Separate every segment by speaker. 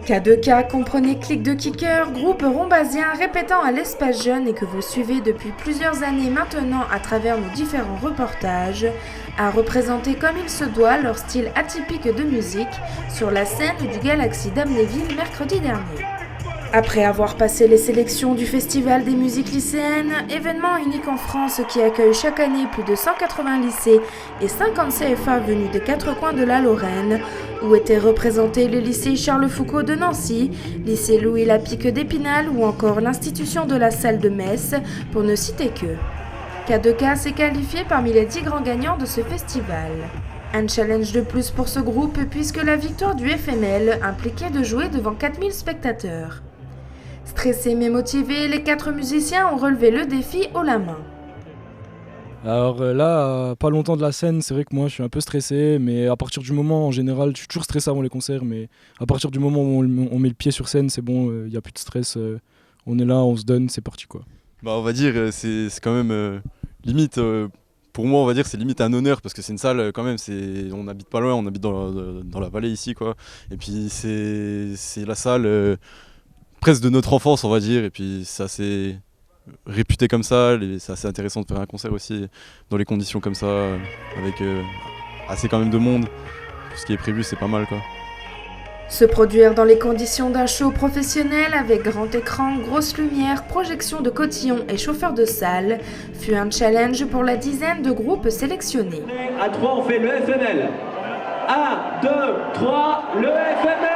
Speaker 1: K2K comprenez Clique de Kicker, groupe rombasien répétant à l'espace jeune et que vous suivez depuis plusieurs années maintenant à travers nos différents reportages, a représenté comme il se doit leur style atypique de musique sur la scène du Galaxy d'Amnéville mercredi dernier. Après avoir passé les sélections du Festival des musiques lycéennes, événement unique en France qui accueille chaque année plus de 180 lycées et 50 CFA venus des quatre coins de la Lorraine, où étaient représentés le lycée Charles Foucault de Nancy, lycée Louis Lapique d'Épinal ou encore l'institution de la Salle de Metz, pour ne citer que. K2K s'est qualifié parmi les 10 grands gagnants de ce festival. Un challenge de plus pour ce groupe puisque la victoire du FML impliquait de jouer devant 4000 spectateurs. Stressés mais motivés, les 4 musiciens ont relevé le défi haut la main.
Speaker 2: Alors là, pas longtemps de la scène, c'est vrai que moi je suis un peu stressé, mais à partir du moment, en général, je suis toujours stressé avant les concerts, mais à partir du moment où on met le pied sur scène, c'est bon, il n'y a plus de stress, on est là, on se donne, c'est parti quoi.
Speaker 3: Bah on va dire, c'est quand même limite, pour moi on va dire c'est limite un honneur, parce que c'est une salle quand même, on n'habite pas loin, on habite dans la vallée ici quoi, et puis c'est la salle presque de notre enfance on va dire, et puis c'est assez réputé comme ça, c'est assez intéressant de faire un concert aussi dans les conditions comme ça, avec assez quand même de monde. Tout ce qui est prévu c'est pas mal quoi.
Speaker 1: Se produire dans les conditions d'un show professionnel avec grand écran, grosse lumière, projection de cotillon et chauffeur de salle fut un challenge pour la dizaine de groupes sélectionnés.
Speaker 4: À 3 on fait le FML. 1, 2, 3, le FML.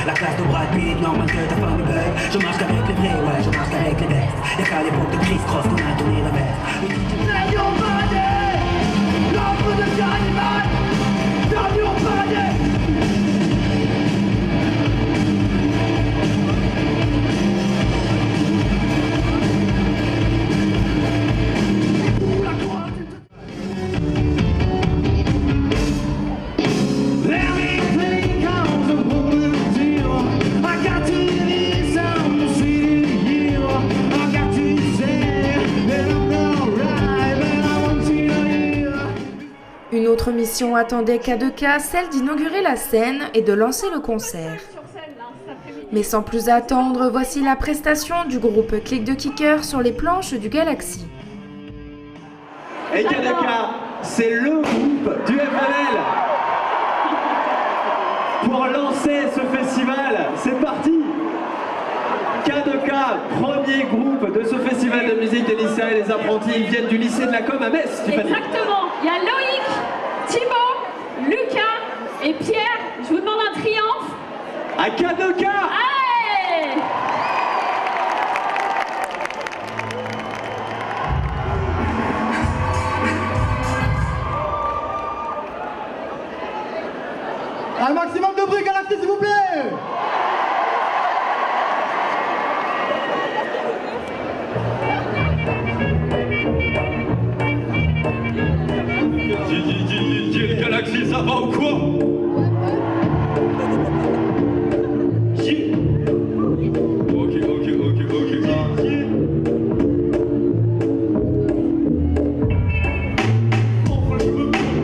Speaker 5: La classe de Brad Pitt, normal que ta femme veuille. Je marche qu'avec les vrais, ouais, je marche qu'avec les bestes. Y'a qu'à l'époque de Chris Cross qu'on a donné la veste. Dans your body, l'ombre de Johnny. Dans your body.
Speaker 1: Une autre mission attendait K2K, celle d'inaugurer la scène et de lancer le concert. Mais sans plus attendre, voici la prestation du groupe Clique de Kicker sur les planches du Galaxy.
Speaker 4: Et K2K, c'est le groupe du FML pour lancer ce festival. C'est parti. K2K, premier groupe de ce festival de musique des lycéens et des apprentis. Ils viennent du lycée de la Com à Metz.
Speaker 6: Exactement. Il y a Loïc, Thibaut, Lucas et Pierre. Je vous demande un triomphe.
Speaker 4: À K2K.
Speaker 6: Allez!
Speaker 7: Un maximum de bruit, Galaxy, s'il vous plaît!
Speaker 4: Le Galaxy, ça va ou quoi?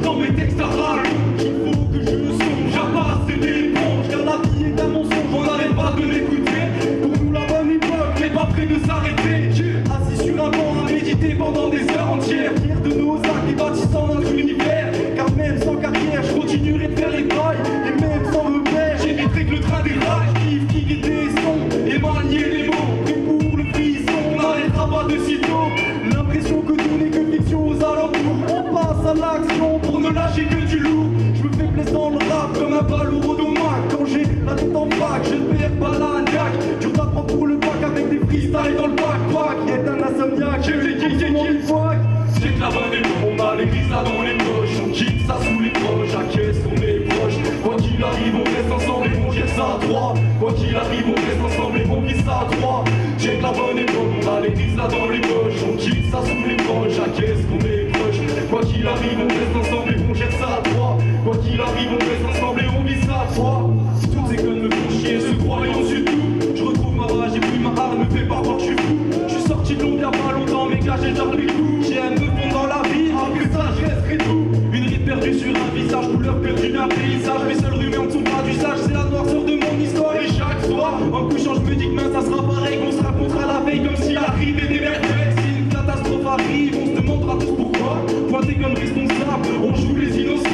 Speaker 4: Dans mes textes à rage, il faut que je songe à passer des ponts. Car la vie est un mensonge, on n'arrête pas de l'écouter. Pour nous la bonne époque n'est pas près de s'arrêter. Assis sur un banc à méditer pendant des heures entières, fier de nos actes et bâtissant notre univers. Car même sans carrière, je continuerai de faire les bails. Et même sans repère, j'éviterai que le train déraille. Kiff et des sons, et manier les mots. Et pour le frisson, on n'arrêtera pas de sitôt. L'impression que tout n'est que fiction aux alentours. On passe à l'action pour ne lâcher que du lourd. Je me fais plaisir dans le rap comme un ballon au domac. Quand j'ai la tête en bac, je ne perds pas la niaque. Tu t'apprends pour le bac avec des freestyles dans le bac. Qui est un insomniaque, j'ai que la bonne époque, on a les grises là dans les poches. On quitte ça sous les proches, à qu'est-ce qu'on est proche. Quoi qu'il arrive, on reste ensemble et on gère ça à trois. Quoi qu'il arrive, on reste ensemble et on vit ça à trois. J'ai que la bonne époque, on a les grises là dans les poches. On quitte ça sous les proches, à qu'est-ce qu'on est proche. Quoi qu'il arrive, on reste ensemble et on gère ça à trois. Quoi qu'il qu'il arrive, on reste ensemble et on vit ça à trois. Toutes ces connes me font chier, se croyant sur tout. Je retrouve ma rage, j'ai pris ma arme, me fais pas voir que je suis fou. Je suis sorti de l'ombre il y a pas longtemps, mais gars j'ai déjà pris le coup. J'ai un peu fond dans la vie, après ça je resterai tout. Une ride perdue sur un visage, couleur perdue d'un paysage. Mes seules rumeurs ne sont pas d'usage, c'est la noirceur de mon histoire. Et chaque soir, en couchant je me dis que mince ça sera pareil, qu'on se racontera la veille comme s'il arrivait des merveilles. Si une catastrophe arrive, on se demandera tous pourquoi. Pointé comme responsable, on joue les innocents.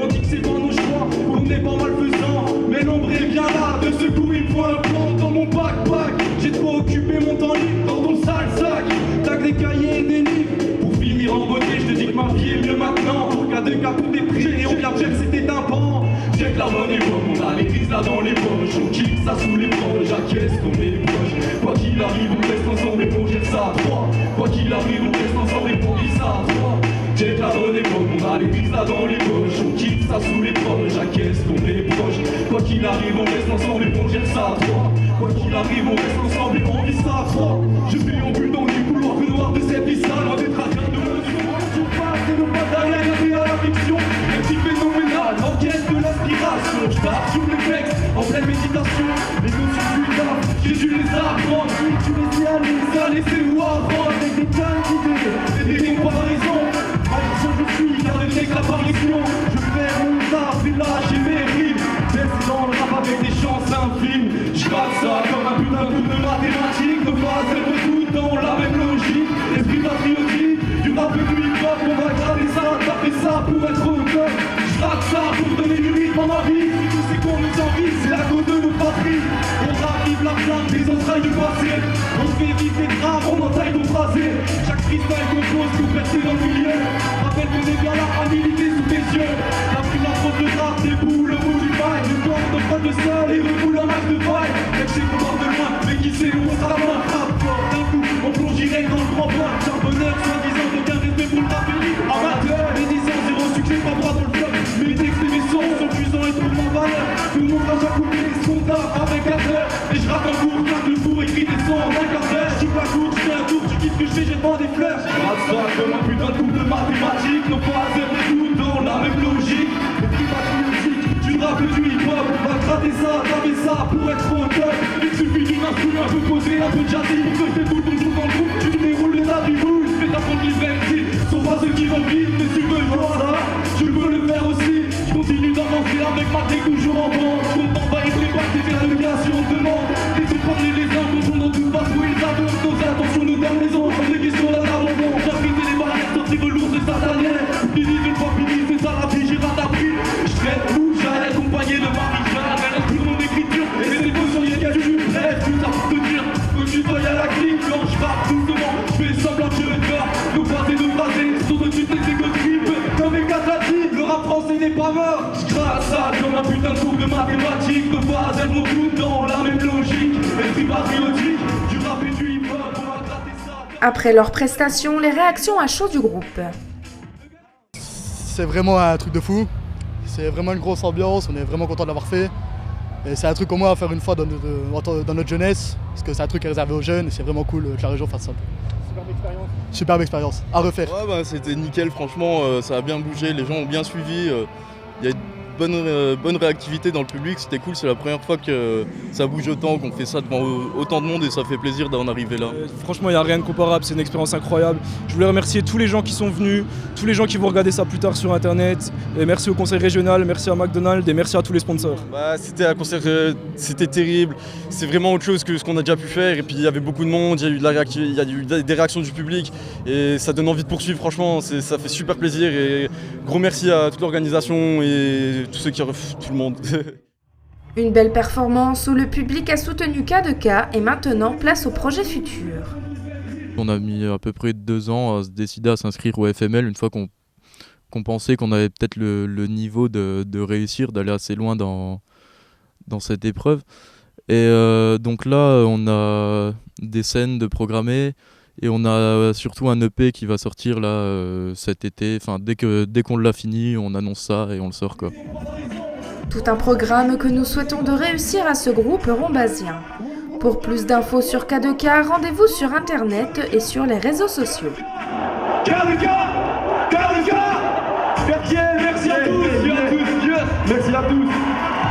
Speaker 4: On dit que c'est pas nos choix, qu'on n'est pas malfaisant. Mais l'ombre est bien là, de ce coup il faut un plan dans mon backpack. J'ai trop occupé mon temps libre dans ton sale sac. Tac des cahiers et des livres. Pour finir en beauté, je te dis que ma vie est mieux maintenant. Pour cas de cas tout est pris et on vient dire que c'était un pan. J'ai que la bonne époque, on a les crises là dans les poches. On kick ça sous les poches, j'acquiesce qu'on est les poches. Quoi qu'il arrive, on reste ensemble et on gère ça à trois. Quoi qu'il arrive, on reste ensemble et on vit ça à trois. J'ai que la bonne époque, on a les crises là dans les poches. On kick ça sous les poches, j'acquiesce qu'on est les proches. Quoi qu'il arrive, on reste ensemble et on gère ça à trois. Quoi qu'il arrive, on reste ensemble et on vit ça à trois. Je déambule dans les couloirs noirs de cette vie sale. Loin des tracas de mon monde, je passe et non pas derrière à la fiction. Un petit phénoménal, l'enquête de l'inspiration. Je tape sur les textes, en pleine méditation. Les notions du tard, j'ai dû les apprendre. Tu les as laissés ou apprendre. Avec des tas d'idées et des comparaisons. Magicien je suis, car le texte l'apparition. Je fais mon taf et là j'ai mes rimes. Baisse dans le rap avec des chances infimes. Je rate ça comme un putain de coup de mathématiques. Ne pas être tout dans la même logique. Esprit patriotique, du rap et du hip-hop. On va garder ça, taper ça pour être au top. Je rate ça pour donner du rythme à ma vie. Tout ce qu'on nous envie, c'est la cause de nos patries. On ravive la flamme des entrailles du passé. On fait vivre des drames, on entaille nos phrasés. Chaque freestyle qu'on pose pour percer dans le milieu. Rappelle qu'on est bien là à militer sous tes yeux. La prime, la faute, le rap, des bouts, le bout du bail. Du corps, de prendre le sol et recoule un max de faille. Mec, c'est qu'on part de loin, mais qui sait où on sera loin. Rap fort, d'un coup, on plonge direct dans le grand point. Charbonneur, soi-disant, aucun respect pour le rap élite. Amateur, les 10 ans, zéro succès, pas droit dans le flop. Mes textes et mes sons sont puissants et trouvent en valeur. Tout le monde va j'accouper les sondages avec un heure. Et je rappe un cours, claque le four, écrit des sons en un quart d'heure. Je la cour, je fais un tour, tu kiffes ce que je fais, j'ai devant des fleurs. Je rate ça comme un putain de couple de mathématiques. Non pas être tout dans la même logique. Et puis patriotique, tu rappes et du hip-hop. On va gratter ça, taper ça pour être au top. Il suffit d'une instru un peu posée, un peu jazzy. Pour que je déboule ton jour dans le groupe, tu déroules les habits boules. Fais ta compte liberté, sont pas ceux qui vont vite. Mais tu veux voir ça, tu peux le faire aussi. Je continue d'avancer avec ma tête toujours en vente. Je compte envahir les bacs, c'est faire le gars si on te demande. Et tu prends les uns, qu'on tourne dans toute face où ils adorent. Nos intentions nous donnent les ondes, comme des questions là d'abandon. J'ai brisé les barrières, sorti de lourd, c'est satanière. Fini de pas fini, c'est ça la vie, j'ai pas d'appui. Je traite où j'allais accompagné de Marie-Jeanne. Elle inspire mon écriture, et mes émotions, y'a qu'à du bref, tout ça pour te dire. Que tu sois à la clique, quand je rappe doucement. Je fais semblant que je le corps, nos phrases et nos phrasés. Sont au-dessus de tes égo tripes, comme les catatiques. Le rap français n'est pas mort. Je gratte ça comme un putain de cours de mathématiques. Nos phrases, elles vont toutes dans la même logique. Esprit patriotique, du rap et du hip-hop, on va gratter ça.
Speaker 1: Après leur prestation, les réactions à chaud du groupe.
Speaker 8: C'est vraiment un truc de fou. C'est vraiment une grosse ambiance, on est vraiment content de l'avoir fait. Et c'est un truc au moins à faire une fois dans notre jeunesse, parce que c'est un truc qui est réservé aux jeunes et c'est vraiment cool que la région fasse ça. Superbe expérience, à refaire.
Speaker 9: Ouais, bah, c'était nickel, franchement, ça a bien bougé, les gens ont bien suivi. Il y a une bonne réactivité dans le public, c'était cool, c'est la première fois que ça bouge autant, qu'on fait ça devant autant de monde et ça fait plaisir d'en arriver là.
Speaker 2: Franchement, il n'y a rien de comparable, c'est une expérience incroyable. Je voulais remercier tous les gens qui sont venus, tous les gens qui vont regarder ça plus tard sur internet. Et merci au conseil régional, merci à McDonald's et merci à tous les sponsors.
Speaker 3: Bah, c'était un concert, c'était terrible, c'est vraiment autre chose que ce qu'on a déjà pu faire. Et puis il y avait beaucoup de monde, il y a eu des réactions du public et ça donne envie de poursuivre, franchement, ça fait super plaisir. Et gros merci à toute l'organisation et tous ceux qui refusent, tout le monde.
Speaker 1: Une belle performance où le public a soutenu K2K et maintenant place au projet futur.
Speaker 9: On a mis à peu près 2 ans à se décider à s'inscrire au FML une fois qu'on pensait qu'on avait peut-être le niveau de réussir, d'aller assez loin dans cette épreuve. Et donc là, on a des scènes de programmer et on a surtout un EP qui va sortir là cet été. Enfin, dès qu'on l'a fini, on annonce ça et on le sort quoi.
Speaker 1: Tout un programme que nous souhaitons de réussir à ce groupe rombasien. Pour plus d'infos sur K2K, rendez-vous sur internet et sur les réseaux sociaux.
Speaker 4: K2K, merci à tous, Merci à tous.